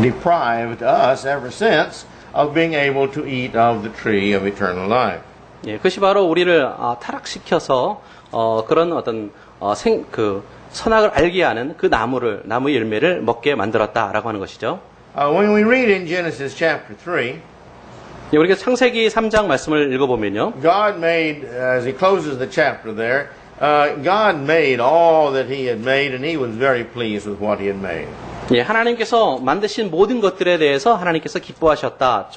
deprived us ever since of being able to eat of the tree of eternal life. 예, 그것이 바로 우리를 타락시켜서 그런 어떤 선악을 알게 하는 그 나무 열매를 먹게 만들었다라고 하는 것이죠. When we read in Genesis chapter 3, 예, 우리가 창세기 3장 말씀을 읽어보면요. God made, as he closes the chapter there, God made all that he had made, and he was very pleased with what he had made. 예, 하나님께서 만드신 모든 것들에 대해서 하나님께서 기뻐하셨다,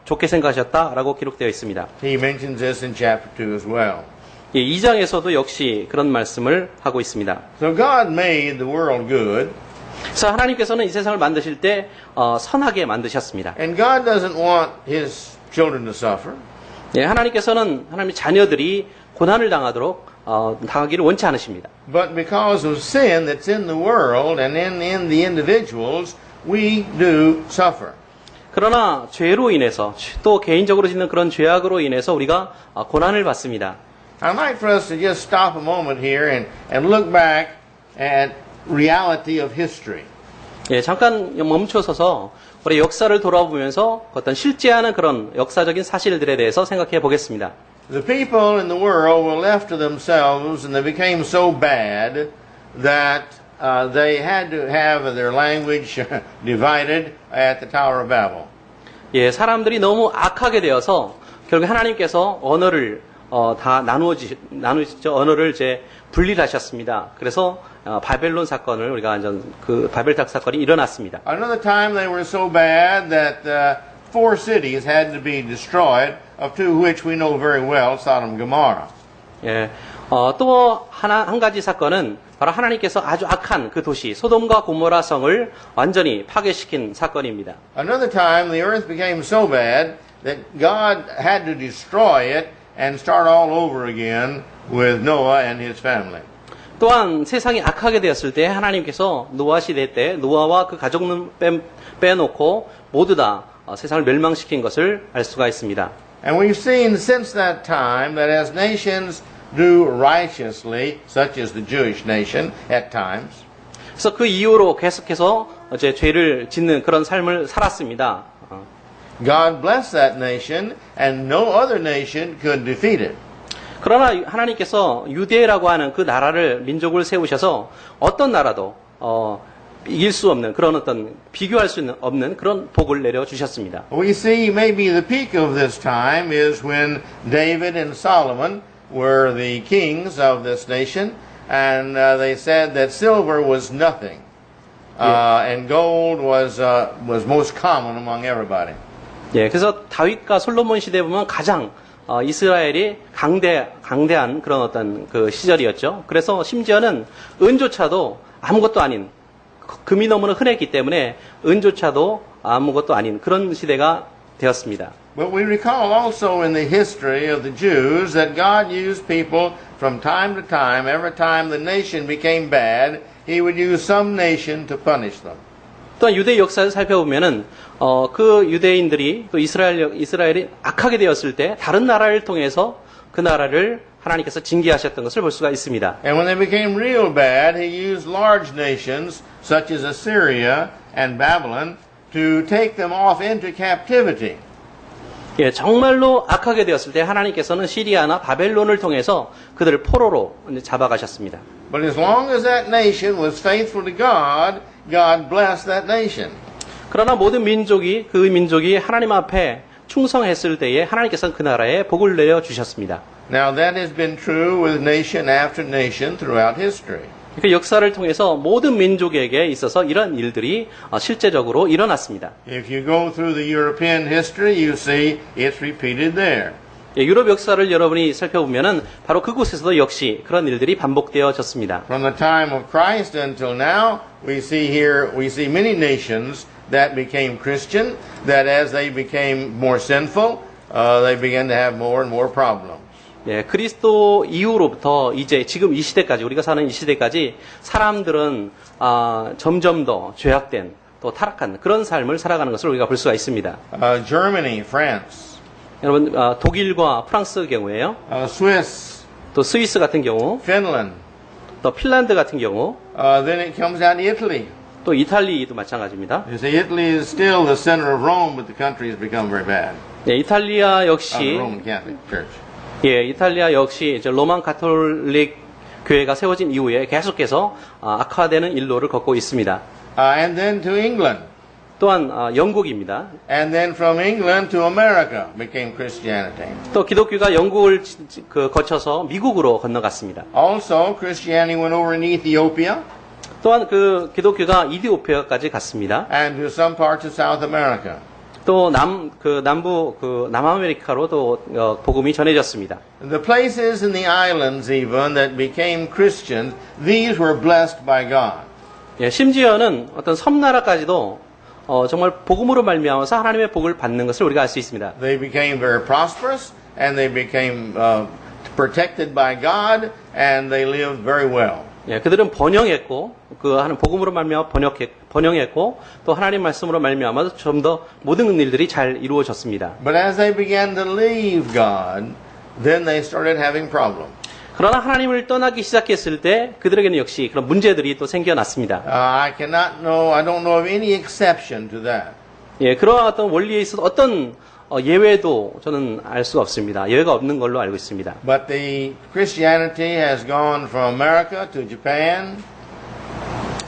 좋게 생각하셨다라고 기록되어 있습니다. He mentions this in chapter 2 as well. 예, 2장에서도 역시 그런 말씀을 하고 있습니다. So God made the world good. 그래서 하나님께서는 이 세상을 만드실 때 선하게 만드셨습니다. And God doesn't want his children to suffer. 예, 하나님께서는 하나님의 자녀들이 고난을 당하기를 원치 않으십니다. But because of sin that's in the world and in the individuals, we do suffer. 그러나 죄로 인해서 또 개인적으로 짓는 그런 죄악으로 인해서 우리가 고난을 받습니다. I'd like for us to just stop a moment here and look back at reality of history. 예, 잠깐 멈춰서서 우리 역사를 돌아보면서 어떤 실제하는 그런 역사적인 사실들에 대해서 생각해 보겠습니다. The people in the world were left to themselves and they became so bad that they had to have their language divided at the Tower of Babel. 예, 사람들이 너무 악하게 되어서 결국 하나님께서 언어를 다 나누시죠. 언어를 이제 분리하셨습니다. 그래서 바벨론 사건을 우리가 그 바벨탑 사건이 일어났습니다. Another time they were so bad that 4 cities had to be destroyed, of two which we know very well, Sodom and Gomorrah. 예, 또 한 가지 사건은 바로 하나님께서 아주 악한 그 도시 소돔과 고모라 성을 완전히 파괴시킨 사건입니다. Another time the earth became so bad that God had to destroy it and start all over again with Noah and his family. 또한 세상이 악하게 되었을 때 하나님께서 노아 시대 때 노아와 그 가족을 빼놓고 모두 다 세상을 멸망시킨 것을 알 수가 있습니다. And we've seen since that time that as nations do righteously, such as the Jewish nation at times, 그래서 그 이후로 계속해서 이제 죄를 짓는 그런 삶을 살았습니다. God blessed that nation and no other nation could defeat it. 그러나 하나님께서 유대라고 하는 그 나라를 민족을 세우셔서 어떤 나라도 이길 수 없는 그런 어떤 비교할 수 없는 그런 복을 내려 주셨습니다. We see maybe the peak of this time is when David and Solomon were the kings of this nation, and they said that silver was nothing, and gold was most common among everybody. 예, 그래서 다윗과 솔로몬 시대에 보면 가장 이스라엘이 강대한 그런 어떤 그 시절이었죠. 그래서 심지어는 은조차도 아무것도 아닌 금이 너무나 흔했기 때문에 은조차도 아무것도 아닌 그런 시대가 되었습니다. But we recall also in the history of the Jews that God used people from time to time. Every time the nation became bad, He would use some nation to punish them. 또한 유대 역사를 살펴보면은 그 유대인들이 또 이스라엘이 악하게 되었을 때 다른 나라를 통해서 그 나라를 하나님께서 징계하셨던 것을 볼 수가 있습니다. And when they became real bad, He used large nations such as Assyria and Babylon to take them off into captivity. 예, 정말로 악하게 되었을 때 하나님께서는 시리아나 바벨론을 통해서 그들을 포로로 잡아가셨습니다. But as long as that nation was faithful to God, God blessed that nation. 그러나 모든 그 민족이 하나님 앞에 충성했을 때에 하나님께서는 그 나라에 복을 내려 주셨습니다. Now that has been true with nation after nation throughout history. 그 역사를 통해서 모든 민족에게 있어서 이런 일들이 실제적으로 일어났습니다. If you go through the European history, you see it's repeated there. 예, 유럽 역사를 여러분이 살펴보면은 바로 그곳에서도 역시 그런 일들이 반복되어졌습니다. From the time of Christ until now, we see many nations that became Christian, that as they became more sinful, they began to have more and more problems. 예, 그리스도 이후로부터 이제 지금 이 시대까지 우리가 사는 이 시대까지 사람들은 점점 더 죄악된 또 타락한 그런 삶을 살아가는 것을 우리가 볼 수가 있습니다. Germany, France, 여러분 독일과 프랑스 경우에요. Swiss, 또 스위스 같은 경우, Finland, 또 핀란드 같은 경우, then it comes down to Italy. 또 이탈리도 마찬가지입니다. You see, Italy is still the center of Rome, but the country has become very bad. 예, 이탈리아 The 역시 Roman Catholic Church. 예, 이탈리아 역시 이제 로만 가톨릭 교회가 세워진 이후에 계속해서 악화되는 일로를 걷고 있습니다. And then to England. 또한 영국입니다. And then from England to America became Christianity. 또 기독교가 영국을 거쳐서 미국으로 건너갔습니다. Also, Christianity went over in Ethiopia 또한 그 기독교가 이디오피아까지 갔습니다. and to some parts of South America. 또 남부 남아메리카로 또 복음이 전해졌습니다. The places in the islands even that became Christians, these were blessed by God. 예, 심지어는 어떤 섬나라까지도 정말 복음으로 말미암아서 하나님의 복을 받는 것을 우리가 알 수 있습니다. They became very prosperous and they became protected by God and they lived very well. 예, 그들은 번영했고 그 하는 복음으로 말미암아 번영했고 또 하나님 말씀으로 말미암아 좀 더 모든 일들이 잘 이루어졌습니다. But as they began to leave God, then they started having problems. 그러나 하나님을 떠나기 시작했을 때 그들에게는 역시 그런 문제들이 또 생겨났습니다. I don't know of any exception to that. 예, 그러한 어떤 원리에 있어서 어떤 예외도 저는 알 수가 없습니다. 예외가 없는 걸로 알고 있습니다. But the Christianity has gone from America to Japan.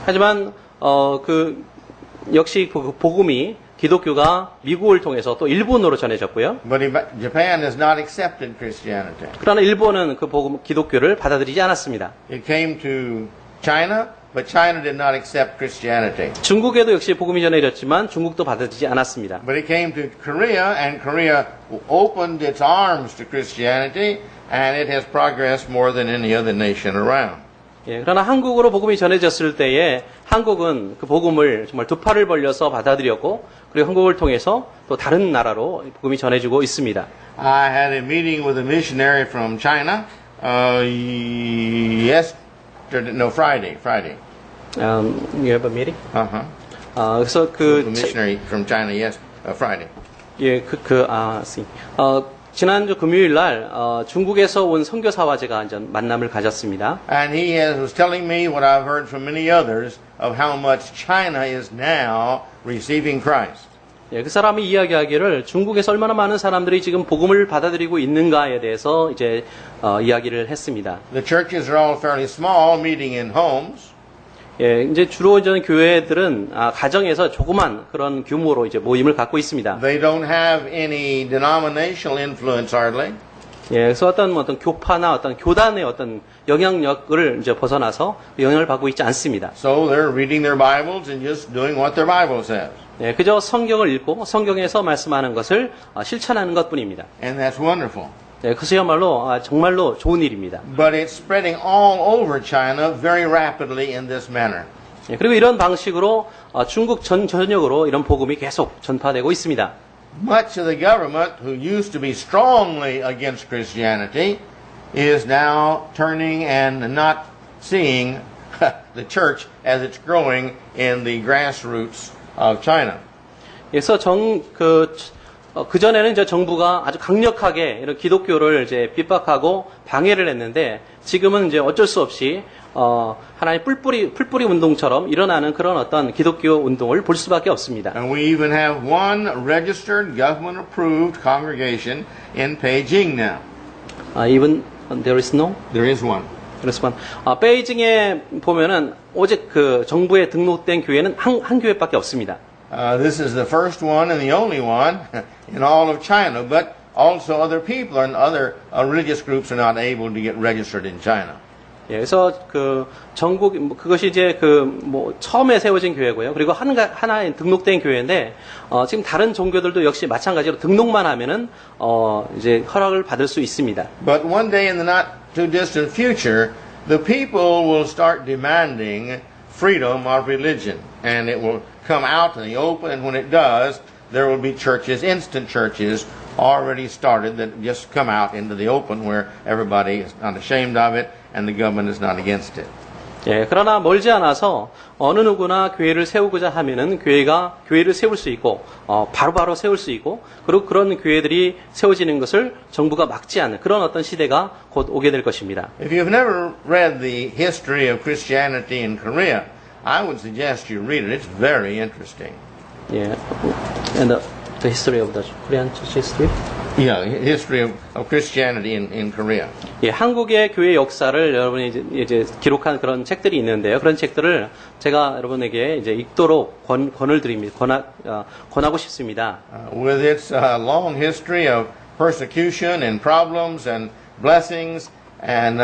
하지만 역시 그 복음이 기독교가 미국을 통해서 또 일본으로 전해졌고요. But Japan has not accepted Christianity. 그러나 일본은 그 복음 기독교를 받아들이지 않았습니다. It came to China, but China did not accept Christianity. 중국에도 역시 복음이 전해졌지만 중국도 받아들이지 않았습니다. But it came to Korea, and Korea opened its arms to Christianity, and it has progressed more than any other nation around. 예, 그러나 한국으로 복음이 전해졌을 때에 한국은 그 복음을 정말 두 팔을 벌려서 받아들였고 그리고 한국을 통해서 또 다른 나라로 복음이 전해지고 있습니다. I had a meeting with a missionary from China Friday. You have a meeting? Uh-huh. 그래서 The missionary from China, Friday. 예, see. 지난주 금요일 날 중국에서 온 선교사와 제가 이제 만남을 가졌습니다. And he was telling me what I've heard from many others of how much China is now receiving Christ. 예, 그 사람이 이야기하기를 중국에서 얼마나 많은 사람들이 지금 복음을 받아들이고 있는가에 대해서 이제 이야기를 했습니다. The churches are all fairly small, meeting in homes. 예, 이제 주로 저는 교회들은 가정에서 조그만 그런 규모로 이제 모임을 갖고 있습니다. They don't have any denominational influence hardly. 예, 그래서 어떤 교파나 어떤 교단의 어떤 영향력을 이제 벗어나서 영향을 받고 있지 않습니다. So they're reading their Bibles and just doing what their Bible says. 예, 그저 성경을 읽고 성경에서 말씀하는 것을 실천하는 것뿐입니다. And that's wonderful. 예, 그것이야말로 정말로 좋은 일입니다. But it's spreading all over China very rapidly in this manner. 예, 그리고 이런 방식으로 중국 전역으로 이런 복음이 계속 전파되고 있습니다. Much of the government, who used to be strongly against Christianity, is now turning and not seeing the church as it's growing in the grassroots of China. 그래서 그전에는 이제 정부가 아주 강력하게 이런 기독교를 이제 핍박하고 방해를 했는데 지금은 이제 어쩔 수 없이 하나의 풀뿌리 운동처럼 일어나는 그런 어떤 기독교 운동을 볼 수밖에 없습니다. And we even have one registered government-approved congregation in Beijing now. Even there is no? There is one. 그래서 베이징에 보면은 오직 그 정부에 등록된 교회는 한 교회밖에 없습니다. This is the first one and the only one in all of China, but also other people and other religious groups are not able to get registered in China. 예, 그래서 그것이 이제 처음에 세워진 교회고요. 그리고 하나의 등록된 교회인데, 지금 다른 종교들도 역시 마찬가지로 등록만 하면은, 이제 허락을 받을 수 있습니다. But one day in the not too distant future, the people will start demanding freedom of religion, and it will come out in the open, and when it does, there will be churches, instant churches, already started that just come out into the open where everybody is not ashamed of it and the government is not against it. 예, 그러나 멀지 않아서 어느 누구나 교회를 세우고자 하면은 교회를 세울 수 있고 바로바로 세울 수 있고 그리고 그런 교회들이 세워지는 것을 정부가 막지 않는 그런 어떤 시대가 곧 오게 될 것입니다. If you've never read the history of Christianity in Korea, I would suggest you read it. It's very interesting. 예, and the history of the Korean church history. Yeah, history of Christianity in Korea. 예, 한국의 교회 역사를 여러분이 이제 기록한 그런 책들이 있는데요. 그런 책들을 제가 여러분에게 이제 읽도록 권을 드립니다. 권하고 싶습니다. With its long history of persecution and problems and blessings and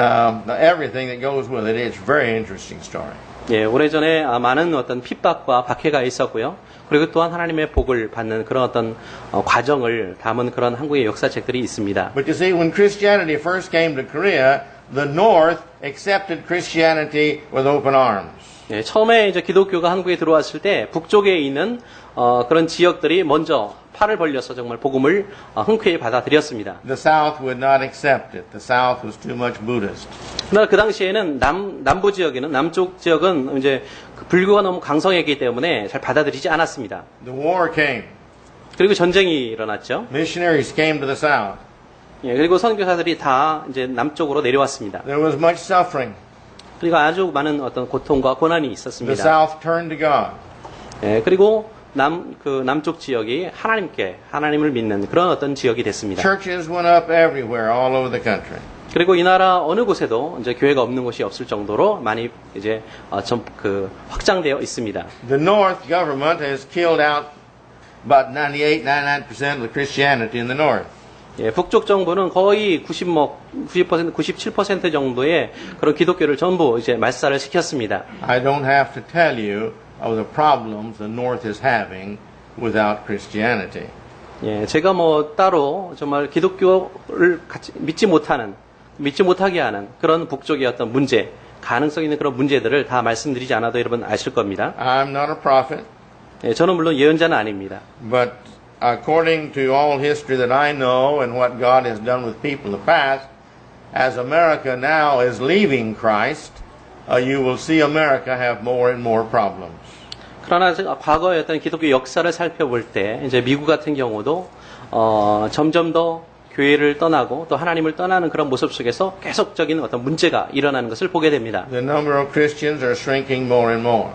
everything that goes with it, it's a very interesting story. 예, 오래전에 많은 어떤 핍박과 박해가 있었고요. 그리고 또한 하나님의 복을 받는 그런 어떤 과정을 담은 그런 한국의 역사책들이 있습니다. But you see, when Christianity first came to Korea, the North accepted Christianity with open arms. 예, 처음에 이제 기독교가 한국에 들어왔을 때 북쪽에 있는 그런 지역들이 먼저 팔을 벌려서 정말 복음을 흔쾌히 받아들였습니다. The South would not accept it. The South was too much Buddhist. 그러나 그 당시에는 남부 지역에는 남쪽 지역은 이제 그 불교가 너무 강성했기 때문에 잘 받아들이지 않았습니다. The war came. 그리고 전쟁이 일어났죠. Missionaries came to the South. 예, 그리고 선교사들이 다 이제 남쪽으로 내려왔습니다. There was much suffering. 그리고 아주 많은 어떤 고통과 고난이 The 있었습니다. South turned to God. 예, 그리고 남쪽 지역이 하나님을 믿는 그런 어떤 지역이 됐습니다. Churches went up everywhere, all over the country. 그리고 이 나라 어느 곳에도 이제 교회가 없는 곳이 없을 정도로 많이 이제 확장되어 있습니다. The North government has killed out about 99% of the Christianity in the North. 예, 북쪽 정부는 거의 97% 정도의 그런 기독교를 전부 이제 말살을 시켰습니다. I don't have to tell you of the problems the North is having without Christianity. 예, 제가 뭐 따로 정말 기독교를 믿지 못하게 하는 그런 북쪽의 어떤 문제, 가능성 있는 그런 문제들을 다 말씀드리지 않아도 여러분 아실 겁니다. I'm not a prophet, 예, 저는 물론 예언자는 아닙니다. but according to all history that I know and what God has done with people in the past, as America now is leaving Christ, you will see America have more and more problems. 그러나 과거의 어떤 기독교 역사를 살펴볼 때 이제 미국 같은 경우도 점점 더 교회를 떠나고 또 하나님을 떠나는 그런 모습 속에서 계속적인 어떤 문제가 일어나는 것을 보게 됩니다. The number of Christians are shrinking more and more.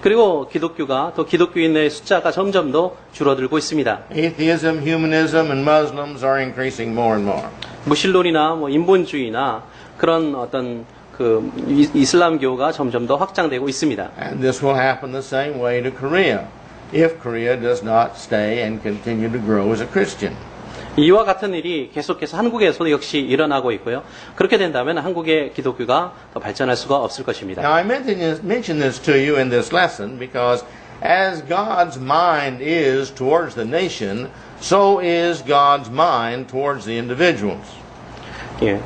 그리고 기독교가 또 기독교인의 숫자가 점점 더 줄어들고 있습니다. Atheism, humanism, and Muslims are increasing more and more. 무신론이나 뭐 인본주의나 그런 어떤 그 이슬람교가 점점 더 확장되고 있습니다. And this will happen the same way to Korea if Korea does not stay and continue to grow as a Christian. 이와 같은 일이 계속해서 한국에서도 역시 일어나고 있고요. 그렇게 된다면 한국의 기독교가 더 발전할 수가 없을 것입니다. Now I mention this to you in this lesson because as God's mind is towards the nation, so is God's mind towards the individuals. 예,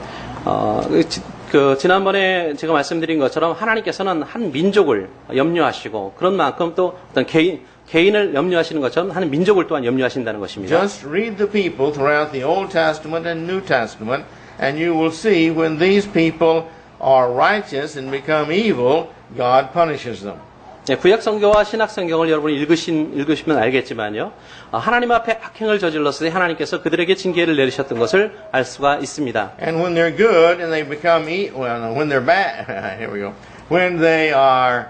지난번에 제가 말씀드린 것처럼 하나님께서는 한 민족을 염려하시고 그런 만큼 또 어떤 개인을 염려하시는 것처럼 한 민족을 또한 염려하신다는 것입니다. Just read the people throughout the Old Testament and New Testament, and you will see when these people are righteous and become evil, God punishes them. 네, 구약 성경과 신약 성경을 여러분이 읽으시면 알겠지만요. 하나님 앞에 악행을 저질렀을 때 하나님께서 그들에게 징계를 내리셨던 것을 알 수가 있습니다. And when they're good and they become when they're bad, here we go. When they are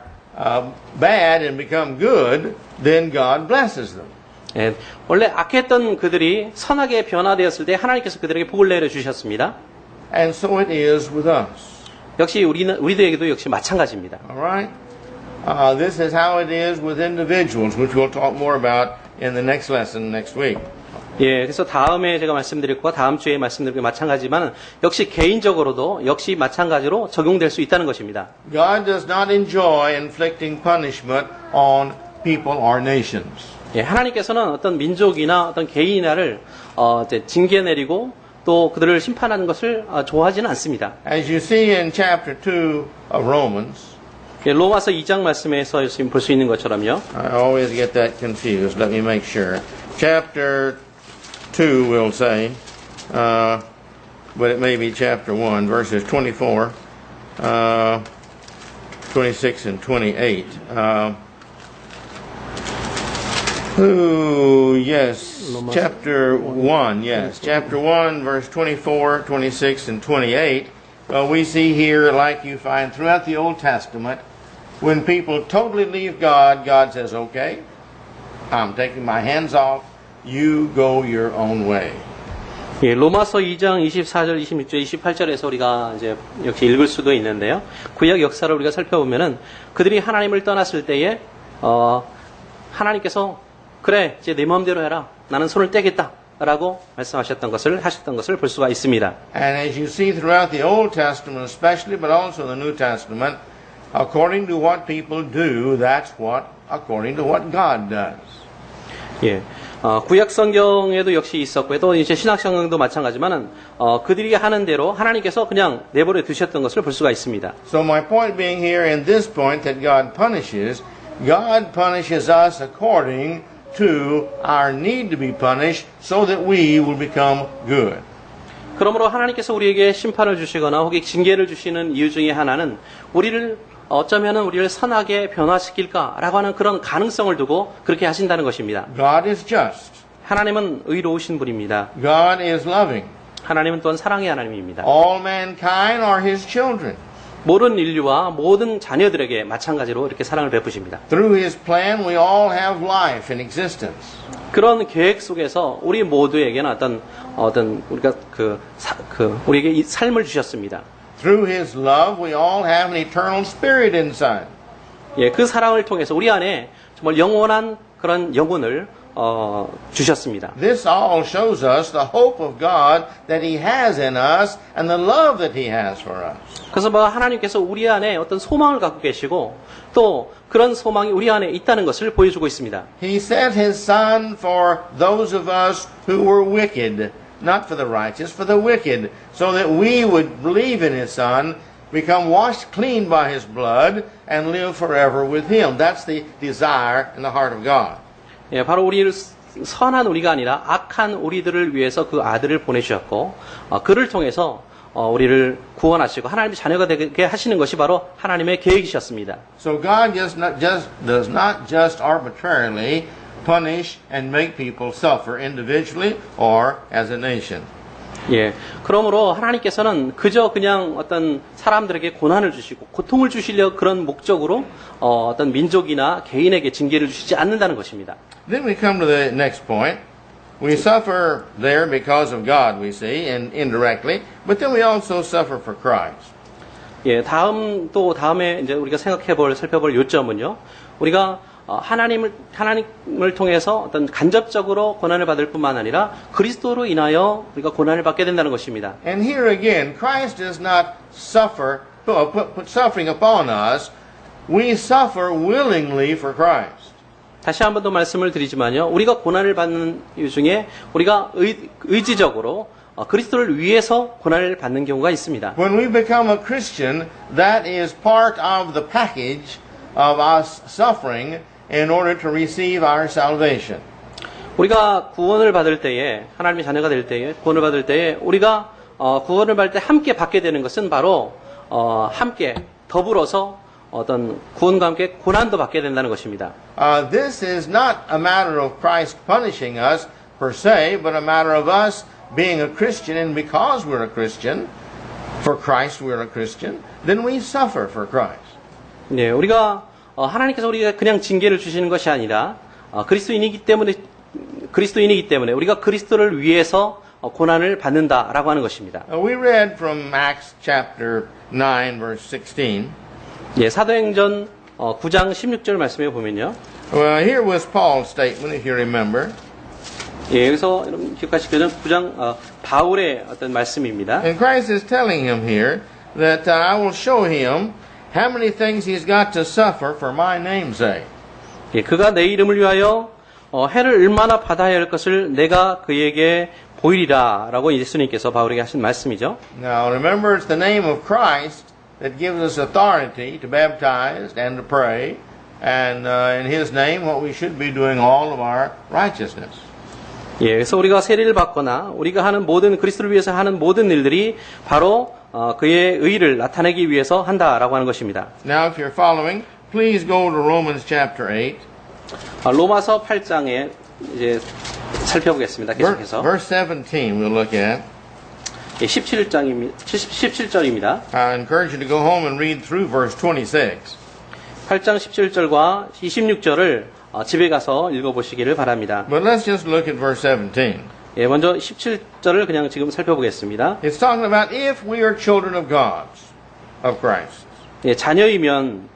bad and become good, then God blesses them. 예, 원래 악했던 그들이 선하게 변화되었을 때 하나님께서 그들에게 복을 내려 주셨습니다. And so it is with us. 역시 우리들에게도 역시 마찬가지입니다. All right? This is how it is with individuals, which we'll talk more about in the next lesson next week. 예, 그래서 다음에 제가 말씀드릴 것과 다음 주에 말씀드릴 것 마찬가지지만 역시 개인적으로도 역시 마찬가지로 적용될 수 있다는 것입니다. God does not enjoy inflicting punishment on people or nations. 예, 하나님께서는 어떤 민족이나 어떤 개인이나를 징계 내리고 또 그들을 심판하는 것을 좋아하지는 않습니다. As you see in chapter 2 of Romans, 예, 로마서 2장 말씀에서 지금 볼 수 있는 것처럼요. I always get that confused. Let me make sure. Chapter 2 we'll say, but it may be chapter 1, verses 24, 26 and 28. Yes, chapter 1, yes. Chapter 1, verse 24, 26, and 28. We see here, like you find throughout the Old Testament, When people totally leave God, God says, okay, I'm taking my hands off. You go your own way. 예, 로마서 2장 24절, 26절, 28절에서 우리가 이제 역시 읽을 수도 있는데요. 구약 역사를 우리가 살펴보면은 그들이 하나님을 떠났을 때에 하나님께서 그래 이제 내 마음대로 해라. 나는 손을 떼겠다. 라고 말씀하셨던 것을 하셨던 것을 볼 수가 있습니다. And as you see throughout the Old Testament especially, but also the New Testament, according to what people do, that's what according to what God does. 예. 구약 성경에도 역시 있었고요. 또 이제 신약 성경도 마찬가지만은 그들이 하는 대로 하나님께서 그냥 내버려 두셨던 것을 볼 수가 있습니다. So my point being here in this point that God punishes us according to our need to be punished so that we will become good. 그러므로 하나님께서 우리에게 심판을 주시거나 혹은 징계를 주시는 이유 중에 하나는 어쩌면은 우리를 선하게 변화시킬까라고 하는 그런 가능성을 두고 그렇게 하신다는 것입니다. God is just. 하나님은 의로우신 분입니다. God is loving. 하나님은 또한 사랑의 하나님입니다. All mankind are His children. 모든 인류와 모든 자녀들에게 마찬가지로 이렇게 사랑을 베푸십니다. Through His plan, we all have life and existence. 그런 계획 속에서 우리 모두에게는 우리가 우리에게 이 삶을 주셨습니다. Through His love, we all have an eternal spirit inside. 예, 그 사랑을 통해서 우리 안에 정말 영원한 그런 영혼을 주셨습니다. This all shows us the hope of God that He has in us and the love that He has for us. 그래서 하나님께서 우리 안에 어떤 소망을 갖고 계시고 또 그런 소망이 우리 안에 있다는 것을 보여주고 있습니다. He sent His Son for those of us who were wicked, not for the righteous, for the wicked, so that we would believe in His Son, become washed clean by His blood, and live forever with Him. That's the desire in the heart of God. 예, 바로 우리를 선한 우리가 아니라 악한 우리들을 위해서 그 아들을 보내주셨고 그를 통해서 우리를 구원하시고 하나님의 자녀가 되게 하시는 것이 바로 하나님의 계획이셨습니다. So God does not just arbitrarily punish and make people suffer individually or as a nation. 예, 그러므로 하나님께서는 그저 그냥 어떤 사람들에게 고난을 주시고 고통을 주시려 그런 목적으로 어떤 민족이나 개인에게 징계를 주시지 않는다는 것입니다. Then we come to the next point. We suffer there because of God, we see, and indirectly, but then we also suffer for Christ. 예, 다음에 이제 우리가 살펴볼 요점은요. 우리가 하나님을 통해서 어떤 간접적으로 고난을 받을 뿐만 아니라 그리스도로 인하여 우리가 고난을 받게 된다는 것입니다. And here again, Christ does not put suffering upon us. We suffer willingly for Christ. 다시 한 번 더 말씀을 드리지만요. 우리가 고난을 받는 이유 중에 우리가 의지적으로 그리스도를 위해서 고난을 받는 경우가 있습니다. When we become a Christian, that is part of the package of us suffering in order to receive our salvation. 우리가 구원을 받을 때에 하나님의 자녀가 될 때에 구원을 받을 때에 우리가 구원을 받을 때 함께 받게 되는 것은 바로 함께 더불어서 어떤 구원과 함께 고난도 받게 된다는 것입니다. This is not a matter of Christ punishing us per se, but a matter of us being a Christian, and because we're a Christian, for Christ we're a Christian, then we suffer for Christ. 네, 우리가 하나님께서 우리가 그냥 징계를 주시는 것이 아니라 그리스도인이기 때문에 우리가 그리스도를 위해서 고난을 받는다라고 하는 것입니다. We read from Acts chapter 9 verse 16. 예, 사도행전 9장 16절 말씀에 보면요. Well, here was Paul's statement, if you remember. 예, 여기서 여러분 기억하시겠죠? 9장 바울의 어떤 말씀입니다. And Christ is telling him here that I will show him how many things he's got to suffer for my name's sake. 예, 그가 내 이름을 위하여 해를 얼마나 받아야 할 것을 내가 그에게 보이리라라고 예수님께서 바울에게 하신 말씀이죠. Now remember, it's the name of Christ that gives us authority to baptize and to pray, and in His name, what we should be doing all of our righteousness. 예, 그래서 우리가 세례를 받거나 우리가 하는 모든 그리스도를 위해서 하는 모든 일들이 바로 그의 의를 나타내기 위해서 한다라고 하는 것입니다. Now, if you're following, please go to Romans chapter 8. 로마서 8장에 이제 살펴보겠습니다. 계속해서. Verse 17 we'll look at. 예, 17절입니다. I encourage you to go home and read through verse 26. 8장 17절과 26절을 집에 가서 읽어보시기를 바랍니다. But let's just look at verse 17. 예, 먼저 17절을 그냥 지금 살펴보겠습니다. It's talking about if we are children of God, of Christ. 예, 자녀이면,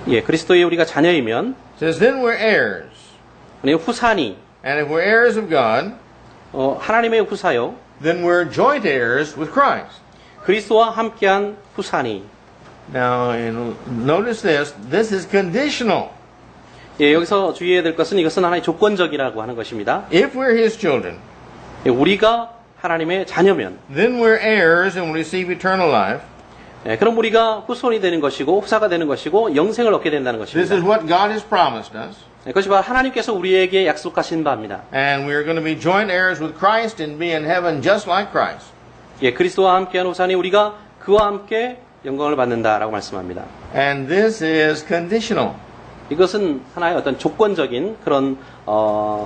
예, 그리스도의 우리가 자녀이면, It says, then we're heirs. 우리 후사니, And if we're heirs of God, 하나님의 후사요, then we're joint heirs with Christ. 그리스도와 함께한 후사니. Now, notice this. This is conditional. 예, 여기서 주의해야 될 것은 이것은 하나의 조건적이라고 하는 것입니다. If we're His children, 예, 우리가 하나님의 자녀면, then we're heirs and we receive eternal life. 예, 그럼 우리가 후손이 되는 것이고 후사가 되는 것이고 영생을 얻게 된다는 This 것입니다. is what God has promised us. 예, 그것이 바로 하나님께서 우리에게 약속하신 바입니다. And we're going to be joint heirs with Christ and be in heaven just like Christ. 예, 그리스도와 함께한 후사니 우리가 그와 함께 영광을 받는다라고 말씀합니다. And this is conditional. 이것은 하나의 어떤 조건적인 그런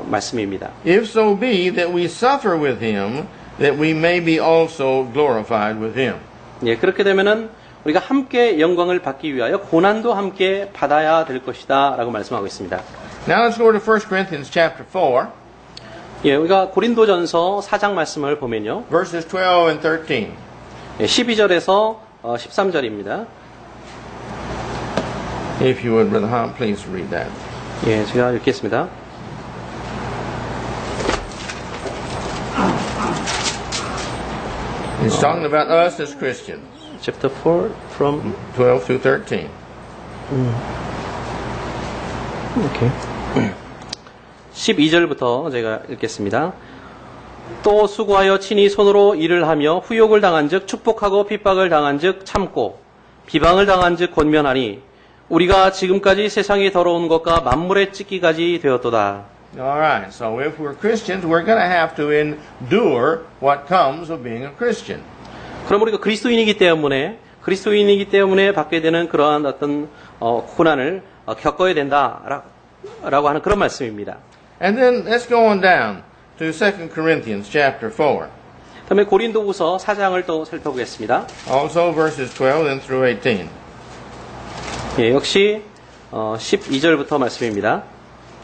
말씀입니다. If so be that we suffer with Him, that we may be also glorified with Him. 예, 그렇게 되면은 우리가 함께 영광을 받기 위하여 고난도 함께 받아야 될 것이다라고 말씀하고 있습니다. Now let's go to 1 Corinthians chapter 4, 예, 우리가 고린도전서 4장 말씀을 보면요. verses 12 and 13. 예, 12절에서 13절입니다. If you would, Brother Ham, please read that. 예, 제가 읽겠습니다. It's talking about us as Christians, Chapter 4 from 12 through 13. 오케이. 12절부터 제가 읽겠습니다. 또 수고하여 친히 손으로 일을 하며 후욕을 당한즉 축복하고 핍박을 당한즉 참고 비방을 당한즉 권면하니 우리가 지금까지 세상이 더러운 것과 만물의 찢기까지 되었도다. All right, so if we're Christians, we're going to have to endure what comes of being a Christian. 그럼 우리가 그리스도인이기 때문에 받게 되는 그러한 어떤 고난을 겪어야 된다라고 하는 그런 말씀입니다. And then let's go on down to 2 Corinthians chapter 4. 다음에 고린도후서 4장을 또 살펴보겠습니다. Also verses 12 and through 18. 예, 역시 12절부터 말씀입니다.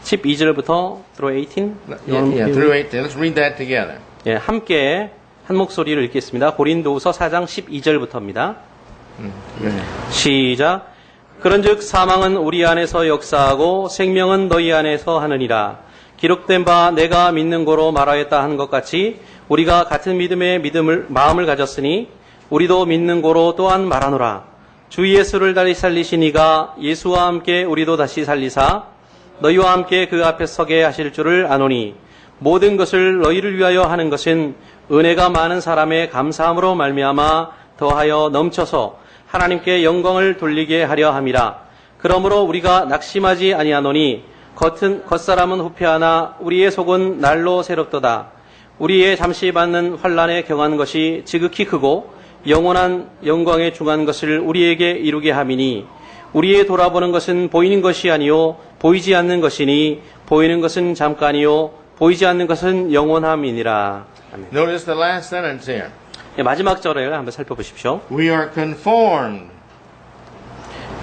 12절부터 through 18. Yeah, through 18. Let's read that together. 예, 함께 한 목소리를 읽겠습니다. 고린도후서 4장 12절부터입니다. 시작. 그런즉 사망은 우리 안에서 역사하고 생명은 너희 안에서 하느니라. 기록된 바 내가 믿는 고로 말하였다 한 것 같이 우리가 같은 믿음의 마음을 가졌으니 우리도 믿는 고로 또한 말하노라. 주 예수를 다시 살리신 이가 예수와 함께 우리도 다시 살리사 너희와 함께 그 앞에 서게 하실 줄을 아노니 모든 것을 너희를 위하여 하는 것은 은혜가 많은 사람의 감사함으로 말미암아 더하여 넘쳐서 하나님께 영광을 돌리게 하려 함이라. 그러므로 우리가 낙심하지 아니하노니 겉사람은 후패하나 우리의 속은 날로 새롭도다. 우리의 잠시 받는 환난에 경한 것이 지극히 크고 영원한 영광에 중한 것을 우리에게 이루게 함이니 우리의 돌아보는 것은 보이는 것이 아니요 보이지 않는 것이니 보이는 것은 잠깐이요 보이지 않는 것은 영원함이니라. 아멘. Notice the last sentence here. 예, 마지막 절을 한번 살펴보십시오. We are conformed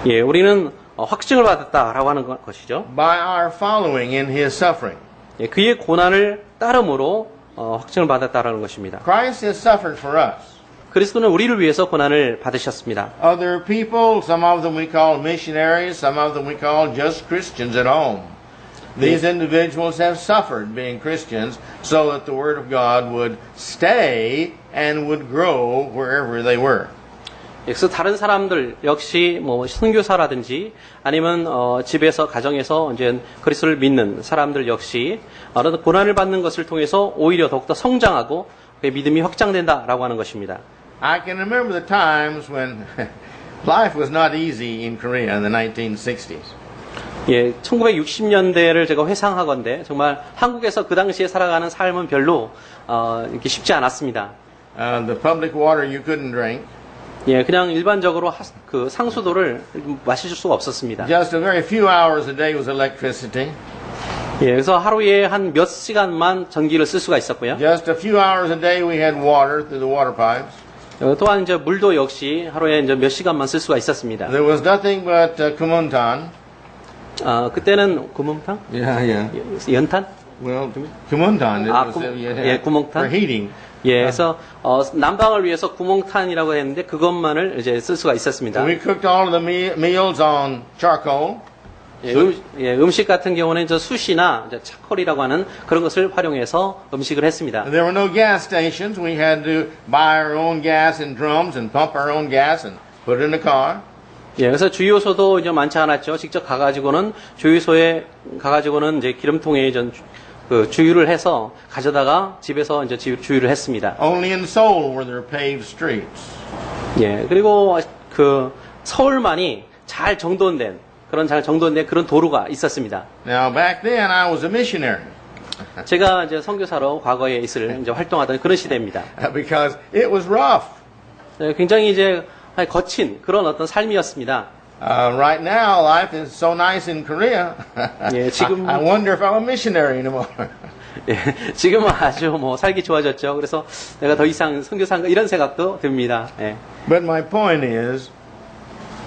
예, 우리는 확증을 받았다라고 하는 것이죠. by our following in His suffering. 예, 그의 고난을 따름으로 확증을 받았다라는 것입니다. Christ has suffered for us. 그리스도는 우리를 위해서 고난을 받으셨습니다. Other people, some of them we call missionaries, some of them we call just Christians at home. These individuals have suffered being Christians so that the Word of God would stay and would grow wherever they were. 그래서 다른 사람들 역시 뭐 선교사라든지 아니면 집에서 가정에서 이제 그리스도를 믿는 사람들 역시 어떤 고난을 받는 것을 통해서 오히려 더욱더 성장하고 그의 믿음이 확장된다라고 하는 것입니다. I can remember the times when life was not easy in Korea in the 1960s. 예, 1960년대를 제가 회상하건대 정말 한국에서 그 당시에 살아가는 삶은 별로 이렇게 쉽지 않았습니다. The public water you couldn't drink. 예, 그냥 일반적으로 그 상수도를 마실 수가 없었습니다. Just a very few hours a day was electricity. 예, 그래서 하루에 한 몇 시간만 전기를 쓸 수가 있었고요. Just a few hours a day we had water through the water pipes. 또한 이제 물도 역시 하루에 이제 몇 시간만 쓸 수가 있었습니다. There was nothing but kumuntan. 그때는 구멍탕? Yeah. 연탄? Well, kumuntan. It was, 예, 구멍탄. for heating. 예, 그래서 난방을 위해서 구멍탄이라고 했는데 그것만을 이제 쓸 수가 있었습니다. So we cooked all of the meals on charcoal. 음식 같은 경우는 저 숯이나 이제 차콜이라고 하는 그런 것을 활용해서 음식을 했습니다. There were no gas stations. We had to buy our own gas in drums and pump our own gas and put it in the car. 예, 그래서 주유소도 이제 많지 않았죠. 직접 가가지고는 주유소에 가가지고는 이제 기름통에 그 주유를 해서 가져다가 집에서 이제 주유를 했습니다. Only in Seoul were there paved streets. 예, 그리고 그 서울만이 잘 정돈된 그런 도로가 있었습니다. Now back then I was a missionary. 제가 이제 선교사로 과거에 이제 활동하던 그런 시대입니다. Because it was rough. 예, 굉장히 이제 거친 그런 어떤 삶이었습니다. Right now life is so nice in Korea. 예, 지금 I wonder if I'm a missionary anymore. 예, 지금은 아주 뭐 살기 좋아졌죠. 그래서 내가 더 이상 선교사인가 이런 생각도 듭니다. 예. But my point is,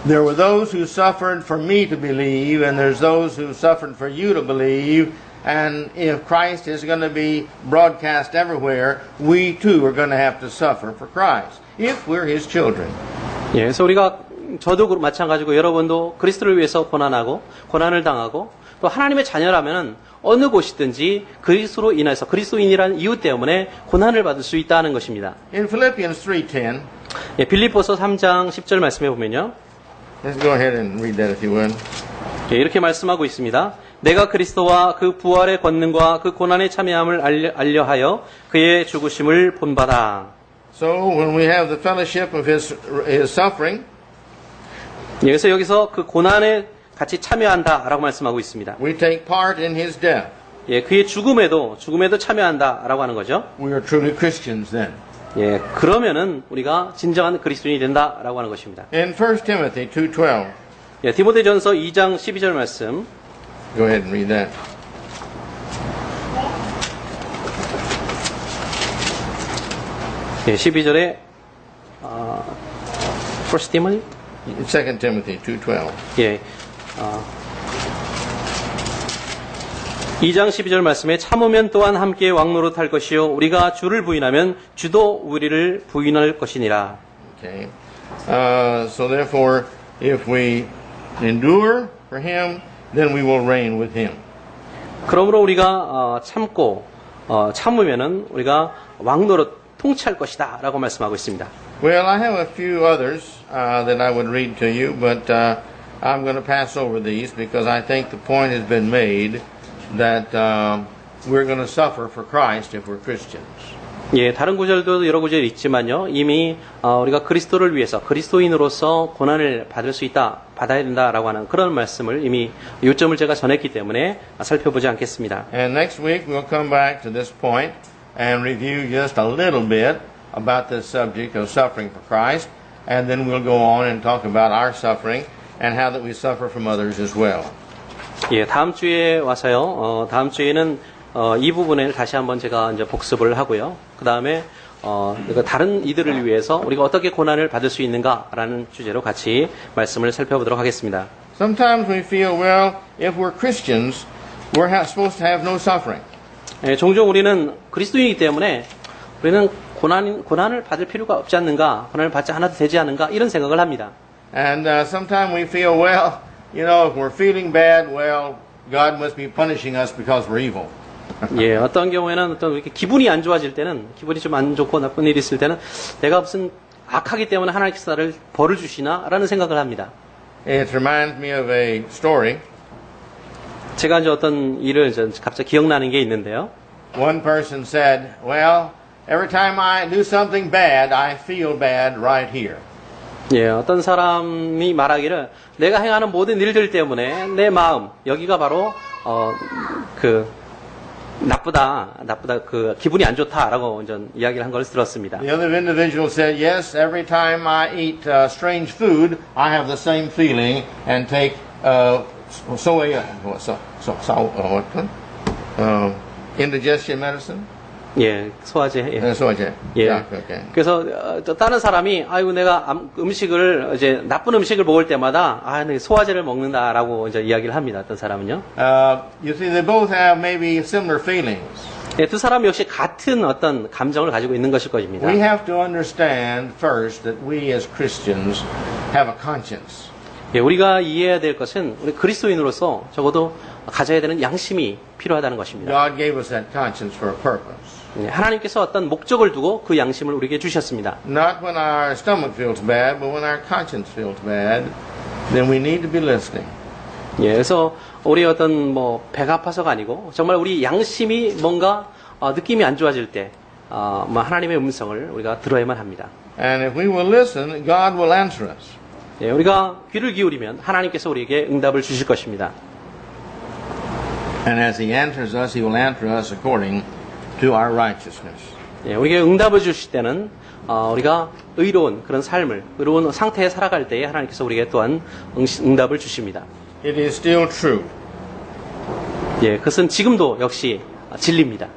there were those who suffered for me to believe, and there's those who suffered for you to believe. And if Christ is going to be broadcast everywhere, we too are going to have to suffer for Christ, if we're His children. 예, 그래서 저도 마찬가지고 여러분도 그리스도를 위해서 고난을 당하고 또 하나님의 자녀라면은 어느 곳이든지 그리스도인이라는 이유 때문에 고난을 받을 수 있다는 것입니다. In Philippians 3:10, 예, 빌립보서 3장 10절 말씀해 보면요. let's go ahead and read that if you would. 예, 이렇게 말씀하고 있습니다. 내가 그리스도와 그 부활의 권능과 그 고난의 참여함을 알려하여 그의 죽으심을 본받아. So when we have the fellowship of His suffering, 예, 그래서 여기서 그 고난에 같이 참여한다라고 말씀하고 있습니다. we take part in His death. 예, 그의 죽음에도 참여한다라고 하는 거죠. We are truly Christians then. 예, 그러면은 우리가 진정한 그리스도인이 된다라고 하는 것입니다. In 1 Timothy 2:12, 예, 디모데전서 2장 12절 말씀. go ahead and read that. 예, 12절에 1 Timothy? 2 Timothy 2:12. 예. 2장 12절 말씀에 참으면 또한 함께 왕노릇할 것이요 우리가 주를 부인하면 주도 우리를 부인할 것이니라. Okay. So therefore, if we endure for Him, then we will reign with Him. 그러므로 우리가 참으면은 우리가 왕노릇 통치할 것이다라고 말씀하고 있습니다. Well, I have a few others that I would read to you, but I'm going to pass over these because I think the point has been made that we're going to suffer for Christ if we're Christians. 예, 다른 구절도 여러 구절이 있지만요. 이미 우리가 그리스도를 위해서 그리스도인으로서 고난을 받아야 된다라고 하는 그런 말씀을 이미 요점을 제가 전했기 때문에 살펴보지 않겠습니다. And next week we'll come back to this point and review just a little bit about this subject of suffering for Christ, and then we'll go on and talk about our suffering and how that we suffer from others as well. 예, 다음 주에 와서요. 다음 주에는 이 부분을 다시 한번 제가 이제 복습을 하고요. 그 다음에 다른 이들을 위해서 우리가 어떻게 고난을 받을 수 있는가라는 주제로 같이 말씀을 살펴보도록 하겠습니다. Sometimes we feel, well, if we're Christians, we're supposed to have no suffering. 예, 종종 우리는 그리스도인이기 때문에 우리는 고난을 받을 필요가 없지 않는가, 고난을 받지 않아도 되지 않은가 이런 생각을 합니다. And sometimes we feel, well, you know, if we're feeling bad, well, God must be punishing us because we're evil. 예, 어떤 경우에는 이렇게 기분이 안 좋아질 때는, 기분이 좀 안 좋고 나쁜 일이 있을 때는 내가 무슨 악하기 때문에 하나님께서 나를 벌을 주시나? 라는 생각을 합니다. It reminds me of a story. 제가 이제 어떤 일을 갑자기 기억나는 게 있는데요. One person said, well, every time I do something bad, I feel bad right here. 예, 어떤 사람이 말하기를 내가 행하는 모든 일들 때문에 내 마음, 여기가 바로 나쁘다, 기분이 안 좋다라고 이야기를 한 걸 들었습니다. The other individual said, yes, every time I eat strange food, I have the same feeling and take indigestion medicine. 예, 소화제. 예. 소화제. 예. Yeah, okay. 그래서 또 다른 사람이 아이고 내가 음식을 이제 나쁜 음식을 먹을 때마다 내가 소화제를 먹는다라고 이제 이야기를 합니다. 어떤 사람은요. You see, they both have maybe similar feelings. 예, 두 사람 역시 같은 어떤 감정을 가지고 있는 것일 것입니다. We have to understand first that we as Christians have a conscience. 예, 우리가 이해해야 될 것은 우리 그리스도인으로서 적어도 가져야 되는 양심이 필요하다는 것입니다. God gave us that conscience for a purpose. 예, 하나님께서 어떤 목적을 두고 그 양심을 우리에게 주셨습니다. Not when our stomach feels bad, but when our conscience feels bad, then we need to be listening. 예, 그래서 우리 어떤 뭐 배가 아파서가 아니고 정말 우리 양심이 뭔가 느낌이 안 좋아질 때 뭐 하나님의 음성을 우리가 들어야만 합니다. And if we will listen, God will answer us. 예, 우리가 귀를 기울이면 하나님께서 우리에게 응답을 주실 것입니다. And as He answers us, He will answer us according to our righteousness. 예, 우리에게 응답을 주실 때는 우리가 의로운 그런 삶을, 의로운 상태에 살아갈 때에 하나님께서 우리에게 또한 응답을 주십니다. It is still true. 예, 그것은 지금도 역시 진리입니다.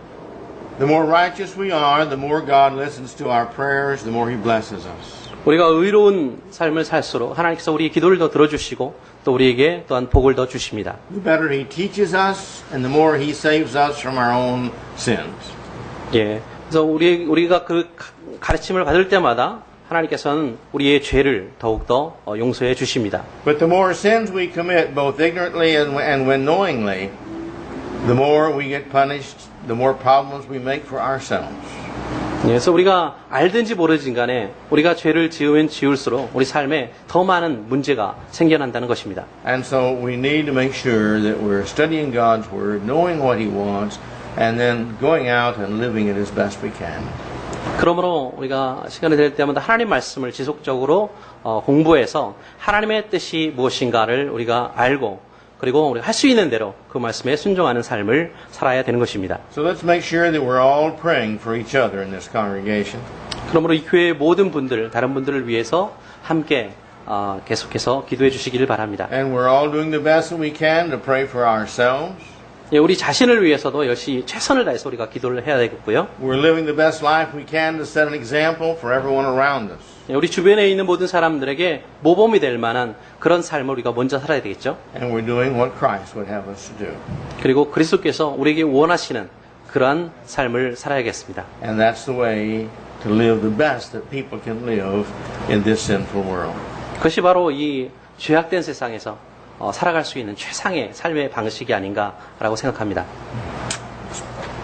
The more righteous we are, the more God listens to our prayers, the more He blesses us. 우리가 의로운 삶을 살수록 하나님께서 우리의 기도를 더 들어주시고 또 우리에게 또한 복을 더 주십니다. The better He teaches us, and the more He saves us from our own sins. 예, 그래서 우리가 그 가르침을 받을 때마다 하나님께서는 우리의 죄를 더욱더 용서해 주십니다. But the more sins we commit, both ignorantly and when knowingly, the more we get punished, the more problems we make for ourselves. 예, 그래서 우리가 알든지 모르든 간에 우리가 죄를 지으면 지을수록 우리 삶에 더 많은 문제가 생겨난다는 것입니다. And so we need to make sure that we're studying God's Word, knowing what He wants, and then going out and living it as best we can. 그러므로 우리가 시간이 될 때마다 하나님 말씀을 지속적으로 공부해서 하나님의 뜻이 무엇인가를 우리가 알고 그리고 우리가 할 수 있는 대로 그 말씀에 순종하는 삶을 살아야 되는 것입니다. So let's make sure that we're all praying for each other in this congregation. 그러므로 이 교회의 모든 분들, 다른 분들을 위해서 함께 계속해서 기도해 주시기를 바랍니다. And we're all doing the best that we can to pray for ourselves. 예, 우리 자신을 위해서도 열심히 최선을 다해서 우리가 기도를 해야 되겠고요. We're living the best life we can to set an example for everyone around us. 예, 우리 주변에 있는 모든 사람들에게 모범이 될 만한 그런 삶을 우리가 먼저 살아야 되겠죠. And we're doing what Christ would have us to do. 그리고 그리스도께서 우리에게 원하시는 그러한 삶을 살아야겠습니다. And that's the way to live the best that people can live in this sinful world. 그것이 바로 이 죄악된 세상에서 살아갈 수 있는 최상의 삶의 방식이 아닌가라고 생각합니다.